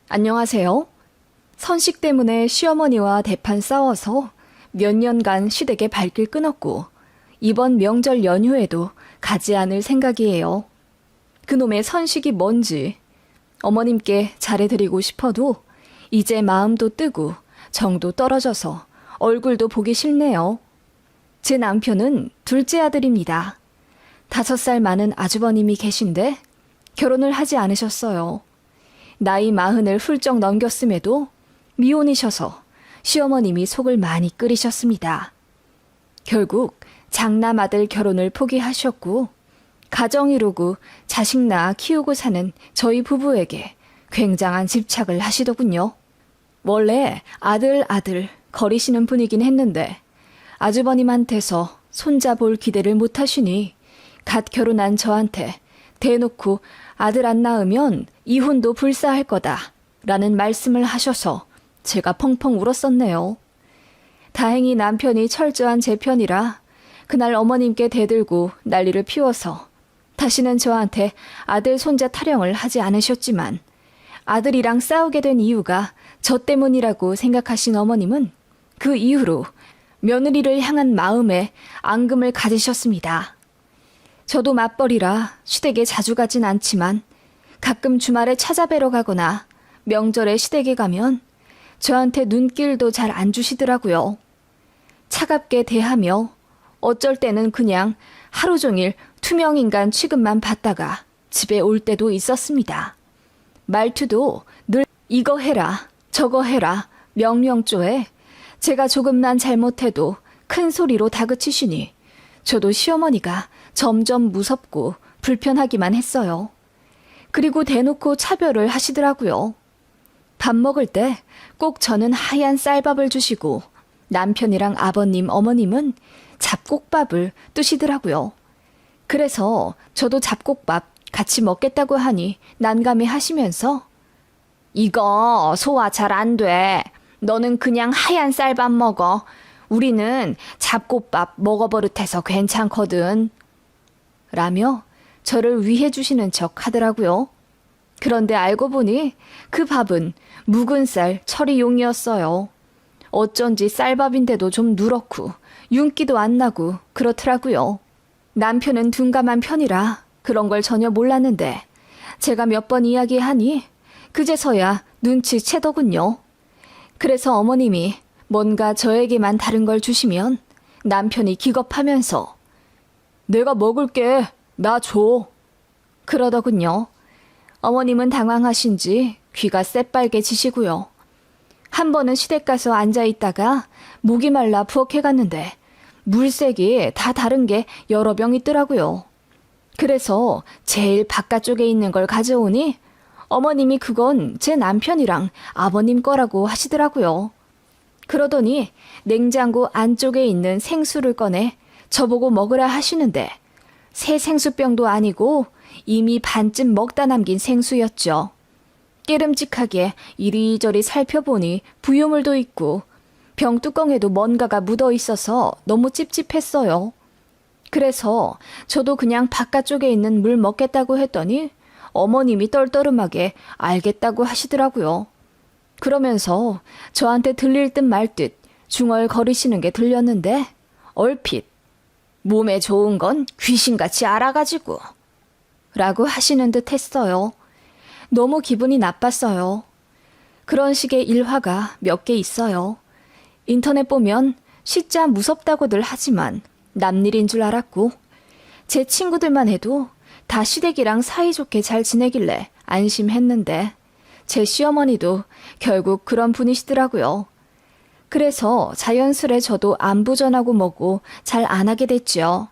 안녕하세요. 선식 때문에 시어머니와 대판 싸워서 몇 년간 시댁의 발길 끊었고 이번 명절 연휴에도 가지 않을 생각이에요. 그놈의 선식이 뭔지 어머님께 잘해드리고 싶어도 이제 마음도 뜨고 정도 떨어져서 얼굴도 보기 싫네요. 제 남편은 둘째 아들입니다. 5살 많은 아주버님이 계신데 결혼을 하지 않으셨어요. 나이 40을 훌쩍 넘겼음에도 미혼이셔서 시어머님이 속을 많이 끓이셨습니다. 결국 장남 아들 결혼을 포기하셨고 가정 이루고 자식 낳아 키우고 사는 저희 부부에게 굉장한 집착을 하시더군요. 원래 아들 거리시는 분이긴 했는데 아주버님한테서 손자 볼 기대를 못하시니 갓 결혼한 저한테 대놓고 아들 안 낳으면 이혼도 불사할 거다 라는 말씀을 하셔서 제가 펑펑 울었었네요. 다행히 남편이 철저한 제 편이라 그날 어머님께 대들고 난리를 피워서 다시는 저한테 아들 손자 타령을 하지 않으셨지만 아들이랑 싸우게 된 이유가 저 때문이라고 생각하신 어머님은 그 이후로 며느리를 향한 마음에 앙금을 가지셨습니다. 저도 맞벌이라 시댁에 자주 가진 않지만 가끔 주말에 찾아뵈러 가거나 명절에 시댁에 가면 저한테 눈길도 잘 안 주시더라고요. 차갑게 대하며 어쩔 때는 그냥 하루 종일 투명인간 취급만 받다가 집에 올 때도 있었습니다. 말투도 늘 이거 해라 저거 해라 명령조에 제가 조금만 잘못해도 큰 소리로 다그치시니 저도 시어머니가 점점 무섭고 불편하기만 했어요. 그리고 대놓고 차별을 하시더라고요. 밥 먹을 때 꼭 저는 하얀 쌀밥을 주시고 남편이랑 아버님, 어머님은 잡곡밥을 뜨시더라고요. 그래서 저도 잡곡밥 같이 먹겠다고 하니 난감해 하시면서 이거 소화 잘 안 돼. 너는 그냥 하얀 쌀밥 먹어. 우리는 잡곡밥 먹어버릇해서 괜찮거든. 라며 저를 위해 주시는 척 하더라고요. 그런데 알고 보니 그 밥은 묵은 쌀 처리용이었어요. 어쩐지 쌀밥인데도 좀 누렇고 윤기도 안 나고 그렇더라고요. 남편은 둔감한 편이라 그런 걸 전혀 몰랐는데 제가 몇 번 이야기하니 그제서야 눈치채더군요. 그래서 어머님이 뭔가 저에게만 다른 걸 주시면 남편이 기겁하면서 내가 먹을게, 나 줘. 그러더군요. 어머님은 당황하신지 귀가 새빨개지시고요. 한 번은 시댁 가서 앉아있다가 목이 말라 부엌에 물색이 다 다른 게 여러 병 있더라고요. 그래서 제일 바깥쪽에 있는 걸 가져오니 어머님이 그건 제 남편이랑 아버님 거라고 하시더라고요. 그러더니 냉장고 안쪽에 있는 생수를 꺼내 저보고 먹으라 하시는데 새 생수병도 아니고 이미 반쯤 먹다 남긴 생수였죠. 깨름직하게 이리저리 살펴보니 부유물도 있고 병뚜껑에도 뭔가가 묻어 있어서 너무 찝찝했어요. 그래서 저도 그냥 바깥쪽에 있는 물 먹겠다고 했더니 어머님이 떨떠름하게 알겠다고 하시더라고요. 그러면서 저한테 들릴 듯 말 듯 중얼거리시는 게 들렸는데 얼핏 몸에 좋은 건 귀신같이 알아가지고 라고 하시는 듯 했어요. 너무 기분이 나빴어요. 그런 식의 일화가 몇 개 있어요. 인터넷 보면 진짜 무섭다고들 하지만 남일인 줄 알았고 제 친구들만 해도 다 시댁이랑 사이좋게 잘 지내길래 안심했는데 제 시어머니도 결국 그런 분이시더라고요. 그래서 자연스레 저도 안부 전하고 뭐고 잘 안 하게 됐죠.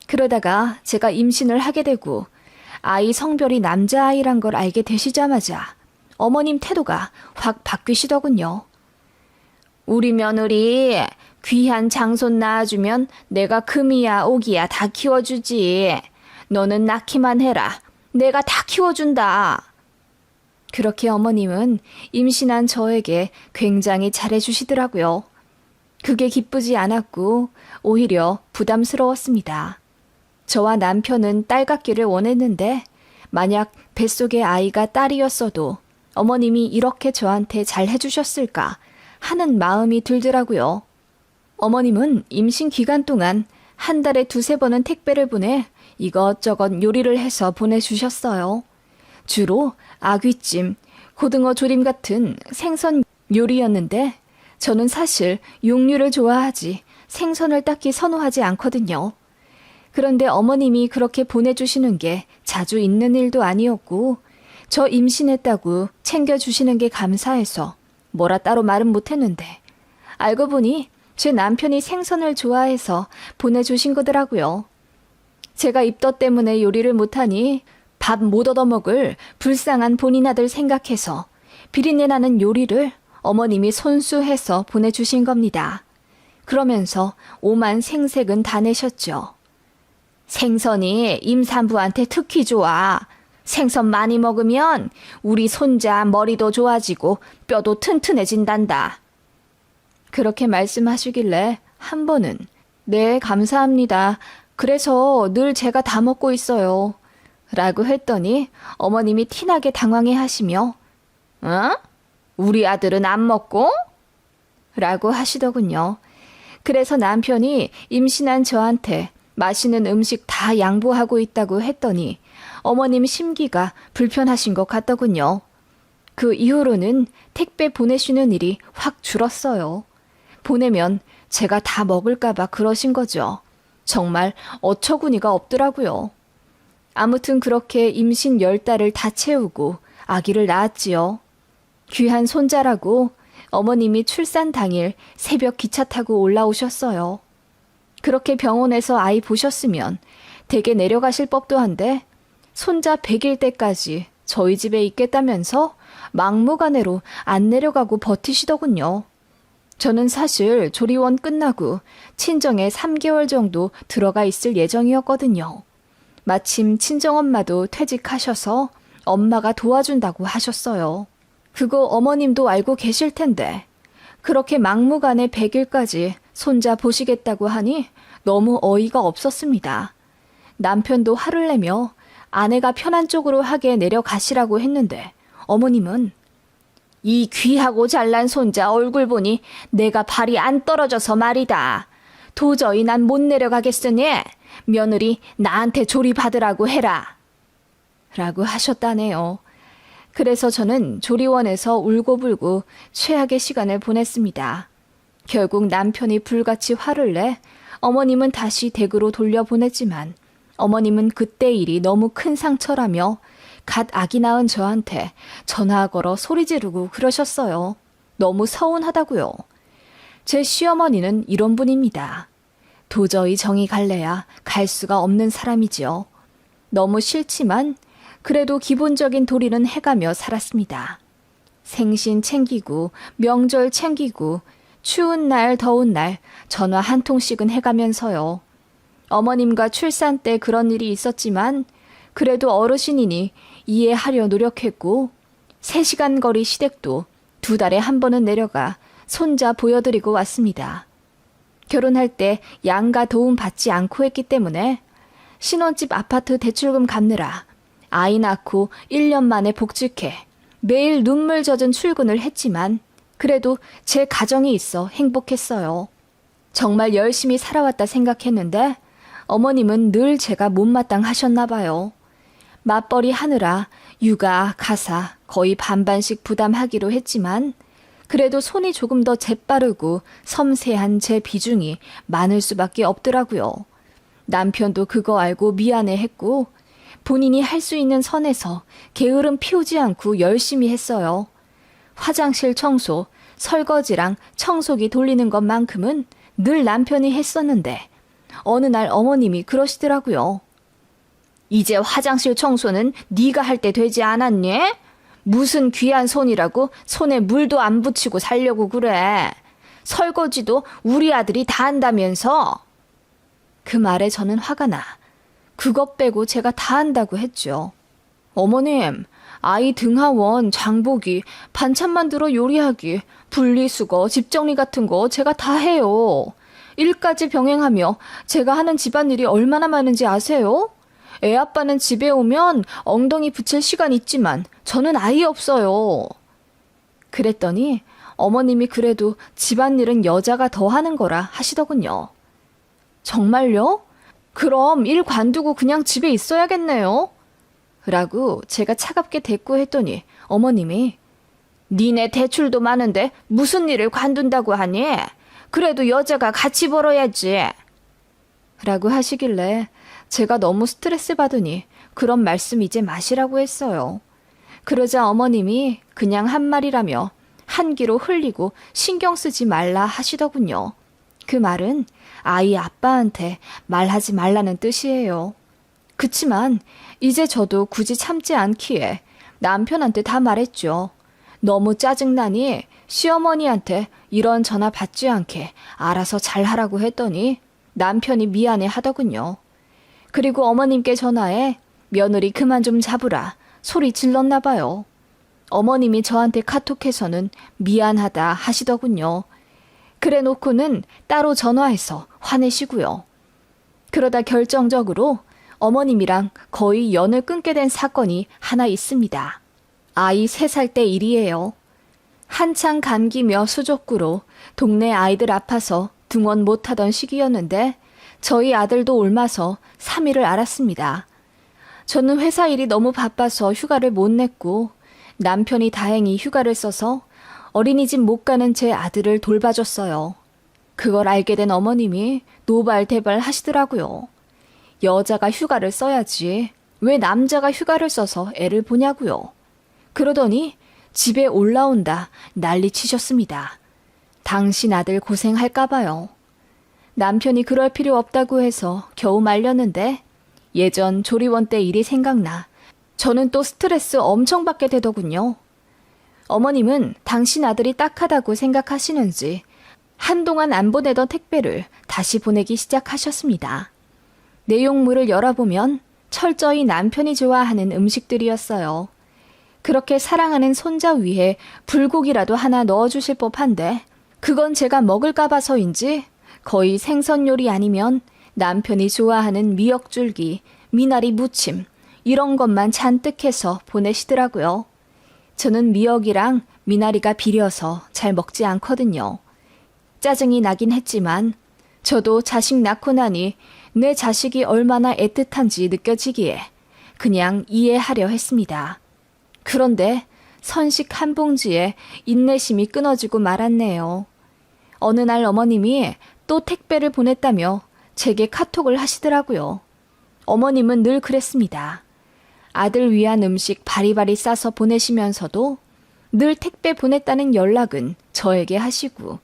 그러다가 제가 임신을 하게 되고 아이 성별이 남자아이란 걸 알게 되시자마자 어머님 태도가 확 바뀌시더군요. 우리 며느리 귀한 장손 낳아주면 내가 금이야 오기야 다 키워주지. 너는 낳기만 해라. 내가 다 키워준다. 그렇게 어머님은 임신한 저에게 굉장히 잘해주시더라고요. 그게 기쁘지 않았고 오히려 부담스러웠습니다. 저와 남편은 딸 갖기를 원했는데 만약 뱃속의 아이가 딸이었어도 어머님이 이렇게 저한테 잘 해주셨을까 하는 마음이 들더라고요. 어머님은 임신 기간 동안 한 달에 2~3번은 택배를 보내 이것저것 요리를 해서 보내주셨어요. 주로 아귀찜, 고등어 조림 같은 생선 요리였는데 저는 사실 육류를 좋아하지 생선을 딱히 선호하지 않거든요. 그런데 어머님이 그렇게 보내주시는 게 자주 있는 일도 아니었고 저 임신했다고 챙겨주시는 게 감사해서 뭐라 따로 말은 못했는데 알고 보니 제 남편이 생선을 좋아해서 보내주신 거더라고요. 제가 입덧 때문에 요리를 못하니 밥 못 얻어먹을 불쌍한 본인 아들 생각해서 비린내 나는 요리를 어머님이 손수해서 보내주신 겁니다. 그러면서 오만 생색은 다 내셨죠. 생선이 임산부한테 특히 좋아. 생선 많이 먹으면 우리 손자 머리도 좋아지고 뼈도 튼튼해진단다. 그렇게 말씀하시길래 한 번은 네, 감사합니다. 그래서 늘 제가 다 먹고 있어요. 라고 했더니 어머님이 티나게 당황해 하시며 어? 우리 아들은 안 먹고? 라고 하시더군요. 그래서 남편이 임신한 저한테 맛있는 음식 다 양보하고 있다고 했더니 어머님 심기가 불편하신 것 같더군요. 그 이후로는 택배 보내시는 일이 확 줄었어요. 보내면 제가 다 먹을까봐 그러신 거죠. 정말 어처구니가 없더라고요. 아무튼 그렇게 임신 10달을 다 채우고 아기를 낳았지요. 귀한 손자라고 어머님이 출산 당일 새벽 기차 타고 올라오셨어요. 그렇게 병원에서 아이 보셨으면 댁에 내려가실 법도 한데 손자 100일 때까지 저희 집에 있겠다면서 막무가내로 안 내려가고 버티시더군요. 저는 사실 조리원 끝나고 친정에 3개월 정도 들어가 있을 예정이었거든요. 마침 친정엄마도 퇴직하셔서 엄마가 도와준다고 하셨어요. 그거 어머님도 알고 계실 텐데 그렇게 막무가내 100일까지 손자 보시겠다고 하니 너무 어이가 없었습니다. 남편도 화를 내며 아내가 편한 쪽으로 하게 내려가시라고 했는데 어머님은 이 귀하고 잘난 손자 얼굴 보니 내가 발이 안 떨어져서 말이다. 도저히 난 못 내려가겠으니 며느리 나한테 조리받으라고 해라. 라고 하셨다네요. 그래서 저는 조리원에서 울고불고 최악의 시간을 보냈습니다. 결국 남편이 불같이 화를 내 어머님은 다시 댁으로 돌려보냈지만 어머님은 그때 일이 너무 큰 상처라며 갓 아기 낳은 저한테 전화 걸어 소리 지르고 그러셨어요. 너무 서운하다고요. 제 시어머니는 이런 분입니다. 도저히 정이 갈래야 갈 수가 없는 사람이지요. 너무 싫지만 그래도 기본적인 도리는 해가며 살았습니다. 생신 챙기고 명절 챙기고 추운 날 더운 날 전화 한 통씩은 해가면서요. 어머님과 출산 때 그런 일이 있었지만 그래도 어르신이니 이해하려 노력했고 3시간 거리 시댁도 2달에 한 번은 내려가 손자 보여드리고 왔습니다. 결혼할 때 양가 도움 받지 않고 했기 때문에 신혼집 아파트 대출금 갚느라 아이 낳고 1년 만에 복직해 매일 눈물 젖은 출근을 했지만 그래도 제 가정이 있어 행복했어요. 정말 열심히 살아왔다 생각했는데 어머님은 늘 제가 못마땅하셨나 봐요. 맞벌이 하느라 육아, 가사 거의 반반씩 부담하기로 했지만 그래도 손이 조금 더 재빠르고 섬세한 제 비중이 많을 수밖에 없더라고요. 남편도 그거 알고 미안해했고 본인이 할 수 있는 선에서 게으름 피우지 않고 열심히 했어요. 화장실 청소, 설거지랑 청소기 돌리는 것만큼은 늘 남편이 했었는데 어느 날 어머님이 그러시더라고요. 이제 화장실 청소는 네가 할 때 되지 않았니? 무슨 귀한 손이라고 손에 물도 안 붙이고 살려고 그래. 설거지도 우리 아들이 다 한다면서. 그 말에 저는 화가 나. 그것 빼고 제가 다 한다고 했죠. 어머님, 아이 등하원, 장보기, 반찬 만들어 요리하기, 분리수거, 집 정리 같은 거 제가 다 해요. 일까지 병행하며 제가 하는 집안일이 얼마나 많은지 아세요? 애 아빠는 집에 오면 엉덩이 붙일 시간 있지만 저는 아예 없어요. 그랬더니 어머님이 그래도 집안일은 여자가 더 하는 거라 하시더군요. 정말요? 그럼 일 관두고 그냥 집에 있어야겠네요. 라고 제가 차갑게 대꾸했더니 어머님이 니네 대출도 많은데 무슨 일을 관둔다고 하니? 그래도 여자가 같이 벌어야지. 라고 하시길래 제가 너무 스트레스 받으니 그런 말씀 이제 마시라고 했어요. 그러자 어머님이 그냥 한 말이라며 한 귀로 흘리고 신경 쓰지 말라 하시더군요. 그 말은 아이 아빠한테 말하지 말라는 뜻이에요. 그치만 이제 저도 굳이 참지 않기에 남편한테 다 말했죠. 너무 짜증나니 시어머니한테 이런 전화 받지 않게 알아서 잘하라고 했더니 남편이 미안해 하더군요. 그리고 어머님께 전화해 며느리 그만 좀 잡으라 소리 질렀나 봐요. 어머님이 저한테 카톡해서는 미안하다 하시더군요. 그래 놓고는 따로 전화해서 화내시고요. 그러다 결정적으로 어머님이랑 거의 연을 끊게 된 사건이 하나 있습니다. 아이 3살 때 일이에요. 한창 감기며 수족구로 동네 아이들 아파서 등원 못하던 시기였는데 저희 아들도 옮아서 3일을 앓았습니다. 저는 회사 일이 너무 바빠서 휴가를 못 냈고 남편이 다행히 휴가를 써서 어린이집 못 가는 제 아들을 돌봐줬어요. 그걸 알게 된 어머님이 노발대발 하시더라고요. 여자가 휴가를 써야지 왜 남자가 휴가를 써서 애를 보냐고요. 그러더니 집에 올라온다 난리 치셨습니다. 당신 아들 고생할까 봐요. 남편이 그럴 필요 없다고 해서 겨우 말렸는데 예전 조리원 때 일이 생각나 저는 또 스트레스 엄청 받게 되더군요. 어머님은 당신 아들이 딱하다고 생각하시는지 한동안 안 보내던 택배를 다시 보내기 시작하셨습니다. 내용물을 열어보면 철저히 남편이 좋아하는 음식들이었어요. 그렇게 사랑하는 손자 위에 불고기라도 하나 넣어주실 법한데 그건 제가 먹을까 봐서인지 거의 생선 요리 아니면 남편이 좋아하는 미역줄기, 미나리 무침 이런 것만 잔뜩 해서 보내시더라고요. 저는 미역이랑 미나리가 비려서 잘 먹지 않거든요. 짜증이 나긴 했지만 저도 자식 낳고 나니 내 자식이 얼마나 애틋한지 느껴지기에 그냥 이해하려 했습니다. 그런데 선식 한 봉지에 인내심이 끊어지고 말았네요. 어느 날 어머님이 또 택배를 보냈다며 제게 카톡을 하시더라고요. 어머님은 늘 그랬습니다. 아들 위한 음식 바리바리 싸서 보내시면서도 늘 택배 보냈다는 연락은 저에게 하시고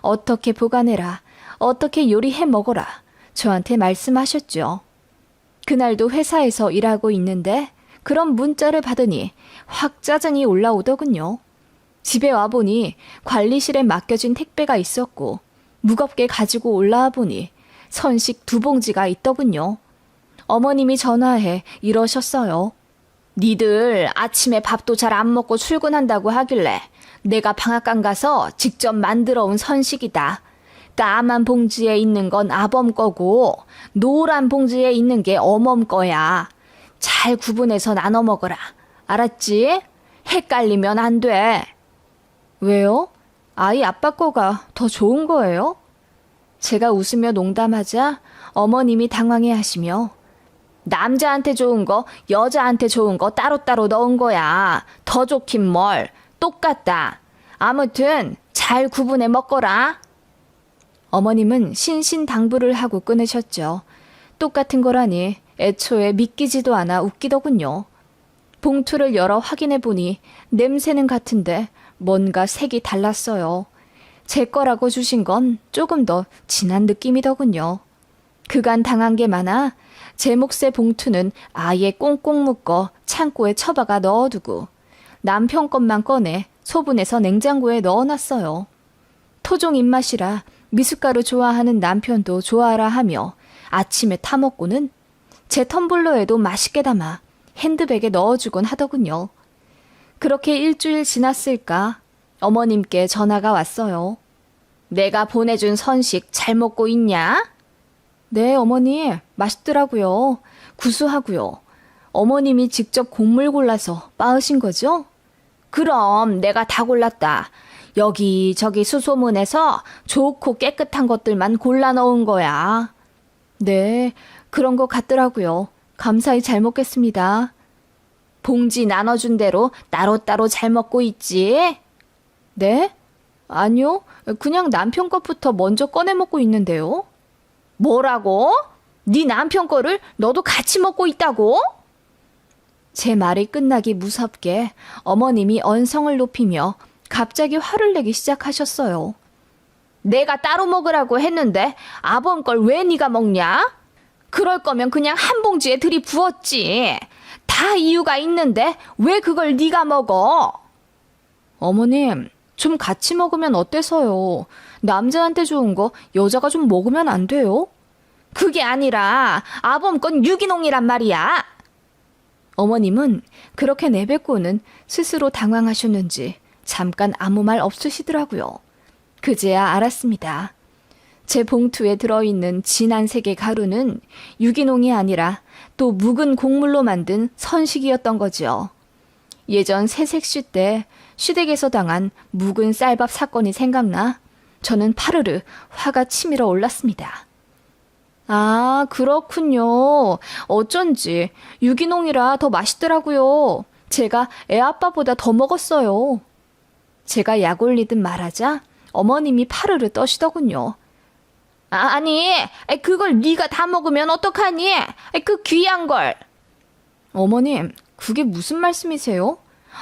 어떻게 보관해라, 어떻게 요리해 먹어라 저한테 말씀하셨죠. 그날도 회사에서 일하고 있는데 그런 문자를 받으니 확 짜증이 올라오더군요. 집에 와보니 관리실에 맡겨진 택배가 있었고 무겁게 가지고 올라와 보니 선식 2봉지가 있더군요. 어머님이 전화해 이러셨어요. 니들 아침에 밥도 잘 안 먹고 출근한다고 하길래 내가 방앗간 가서 직접 만들어 온 선식이다. 까만 봉지에 있는 건 아범 거고 노란 봉지에 있는 게 어멈 거야. 잘 구분해서 나눠 먹어라. 알았지? 헷갈리면 안 돼. 왜요? 아이 아빠 거가 더 좋은 거예요? 제가 웃으며 농담하자 어머님이 당황해 하시며 남자한테 좋은 거, 여자한테 좋은 거 따로따로 넣은 거야. 더 좋긴 뭘. 똑같다. 아무튼 잘 구분해 먹거라. 어머님은 신신당부를 하고 끊으셨죠. 똑같은 거라니 애초에 믿기지도 않아 웃기더군요. 봉투를 열어 확인해 보니 냄새는 같은데 뭔가 색이 달랐어요. 제 거라고 주신 건 조금 더 진한 느낌이더군요. 그간 당한 게 많아 제 몫의 봉투는 아예 꽁꽁 묶어 창고에 처박아 넣어두고 남편 것만 꺼내 소분해서 냉장고에 넣어놨어요. 토종 입맛이라 미숫가루 좋아하는 남편도 좋아하라 하며 아침에 타먹고는 제 텀블러에도 맛있게 담아 핸드백에 넣어주곤 하더군요. 그렇게 일주일 지났을까 어머님께 전화가 왔어요. 내가 보내준 선식 잘 먹고 있냐? 네, 어머니. 맛있더라고요. 구수하고요. 어머님이 직접 곡물 골라서 빻으신 거죠? 그럼 내가 다 골랐다. 여기저기 수소문에서 좋고 깨끗한 것들만 골라 넣은 거야. 네, 그런 것 같더라고요. 감사히 잘 먹겠습니다. 봉지 나눠준 대로 따로따로 잘 먹고 있지? 네? 아니요, 그냥 남편 것부터 먼저 꺼내 먹고 있는데요. 뭐라고? 네 남편 거를 너도 같이 먹고 있다고? 제 말이 끝나기 무섭게 어머님이 언성을 높이며 갑자기 화를 내기 시작하셨어요. 내가 따로 먹으라고 했는데 아범 걸 왜 네가 먹냐? 그럴 거면 그냥 한 봉지에 들이부었지. 다 이유가 있는데 왜 그걸 네가 먹어? 어머님, 좀 같이 먹으면 어때서요? 남자한테 좋은 거 여자가 좀 먹으면 안 돼요? 그게 아니라 아범 건 유기농이란 말이야. 어머님은 그렇게 내뱉고는 스스로 당황하셨는지 잠깐 아무 말 없으시더라고요. 그제야 알았습니다. 제 봉투에 들어있는 진한 색의 가루는 유기농이 아니라 또 묵은 곡물로 만든 선식이었던 거지요. 예전 새색시 때 시댁에서 당한 묵은 쌀밥 사건이 생각나 저는 파르르 화가 치밀어 올랐습니다. 아, 그렇군요. 어쩐지 유기농이라 더 맛있더라고요. 제가 애아빠보다 더 먹었어요. 제가 약 올리듯 말하자 어머님이 파르르 떠시더군요. 아니, 그걸 네가 다 먹으면 어떡하니? 그 귀한 걸. 어머님, 그게 무슨 말씀이세요?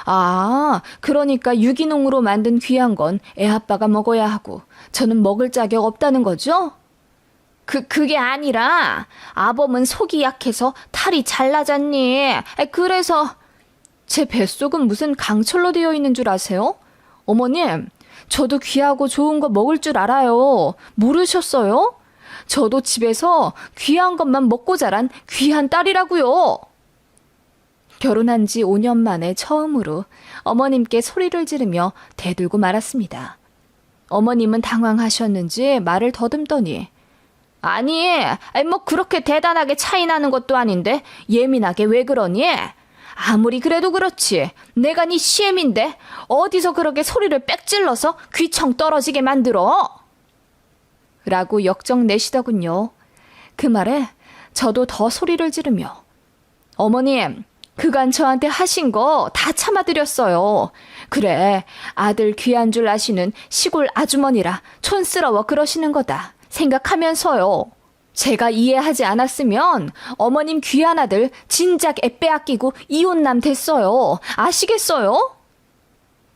아, 그러니까 유기농으로 만든 귀한 건 애아빠가 먹어야 하고 저는 먹을 자격 없다는 거죠? 그게 아니라 아범은 속이 약해서 탈이 잘 나잖니. 그래서 제 뱃속은 무슨 강철로 되어 있는 줄 아세요? 어머님, 저도 귀하고 좋은 거 먹을 줄 알아요. 모르셨어요? 저도 집에서 귀한 것만 먹고 자란 귀한 딸이라고요. 결혼한 지 5년 만에 처음으로 어머님께 소리를 지르며 대들고 말았습니다. 어머님은 당황하셨는지 말을 더듬더니 아니, 뭐 그렇게 대단하게 차이 나는 것도 아닌데 예민하게 왜 그러니? 아무리 그래도 그렇지. 내가 네 시엠인데 어디서 그렇게 소리를 빽질러서 귀청 떨어지게 만들어? 라고 역정 내시더군요. 그 말에 저도 더 소리를 지르며 어머님, 그간 저한테 하신 거 다 참아드렸어요. 그래, 아들 귀한 줄 아시는 시골 아주머니라 촌스러워 그러시는 거다 생각하면서요. 제가 이해하지 않았으면 어머님 귀한 아들 진작 애 빼앗기고 이혼남 됐어요. 아시겠어요?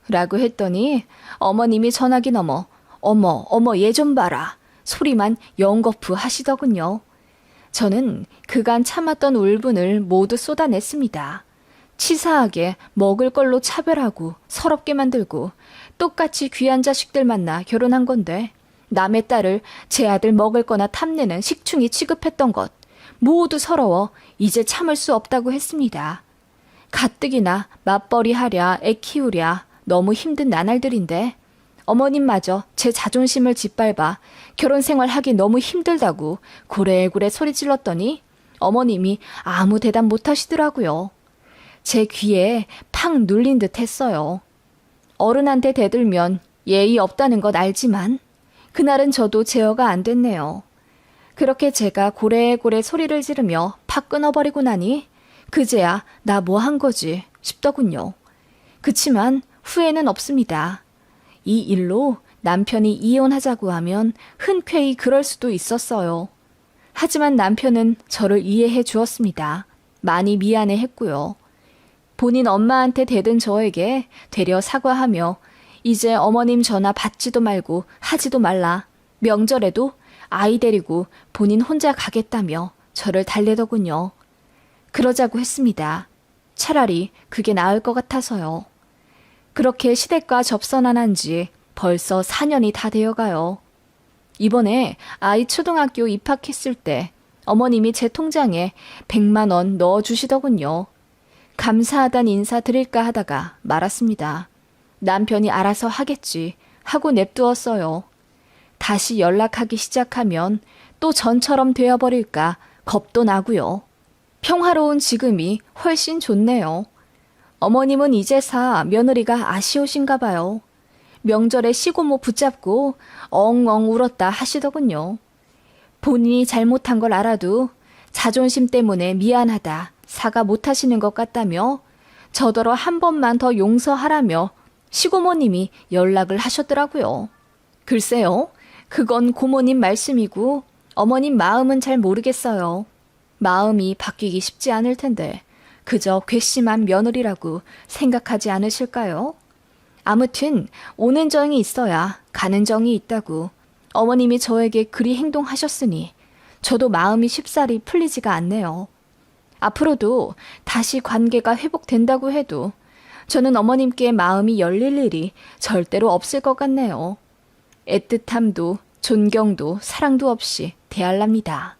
라고 했더니 어머님이 전화기 넘어 어머 얘 좀 봐라 소리만 연거푸 하시더군요. 저는 그간 참았던 울분을 모두 쏟아냈습니다. 치사하게 먹을 걸로 차별하고 서럽게 만들고 똑같이 귀한 자식들 만나 결혼한 건데 남의 딸을 제 아들 먹을 거나 탐내는 식충이 취급했던 것 모두 서러워 이제 참을 수 없다고 했습니다. 가뜩이나 맞벌이 하랴 애 키우랴 너무 힘든 나날들인데 어머님마저 제 자존심을 짓밟아 결혼 생활하기 너무 힘들다고 고래고래 소리 질렀더니 어머님이 아무 대답 못 하시더라고요. 제 귀에 팍 눌린 듯 했어요. 어른한테 대들면 예의 없다는 것 알지만 그날은 저도 제어가 안 됐네요. 그렇게 제가 고래고래 소리를 지르며 팍 끊어버리고 나니 그제야 나 뭐 한 거지 싶더군요. 그치만 후회는 없습니다. 이 일로 남편이 이혼하자고 하면 흔쾌히 그럴 수도 있었어요. 하지만 남편은 저를 이해해 주었습니다. 많이 미안해 했고요. 본인 엄마한테 대든 저에게 되려 사과하며 이제 어머님 전화 받지도 말고 하지도 말라. 명절에도 아이 데리고 본인 혼자 가겠다며 저를 달래더군요. 그러자고 했습니다. 차라리 그게 나을 것 같아서요. 그렇게 시댁과 접선한 지 벌써 4년이 다 되어가요. 이번에 아이 초등학교 입학했을 때 어머님이 제 통장에 100만 원 넣어주시더군요. 감사하단 인사 드릴까 하다가 말았습니다. 남편이 알아서 하겠지 하고 냅두었어요. 다시 연락하기 시작하면 또 전처럼 되어버릴까 겁도 나고요. 평화로운 지금이 훨씬 좋네요. 어머님은 이제사 며느리가 아쉬우신가 봐요. 명절에 시고모 붙잡고 엉엉 울었다 하시더군요. 본인이 잘못한 걸 알아도 자존심 때문에 미안하다, 사과 못하시는 것 같다며 저더러 한 번만 더 용서하라며 시고모님이 연락을 하셨더라고요. 글쎄요, 그건 고모님 말씀이고 어머님 마음은 잘 모르겠어요. 마음이 바뀌기 쉽지 않을 텐데 그저 괘씸한 며느리라고 생각하지 않으실까요? 아무튼 오는 정이 있어야 가는 정이 있다고 어머님이 저에게 그리 행동하셨으니 저도 마음이 쉽사리 풀리지가 않네요. 앞으로도 다시 관계가 회복된다고 해도 저는 어머님께 마음이 열릴 일이 절대로 없을 것 같네요. 애틋함도 존경도 사랑도 없이 대할랍니다.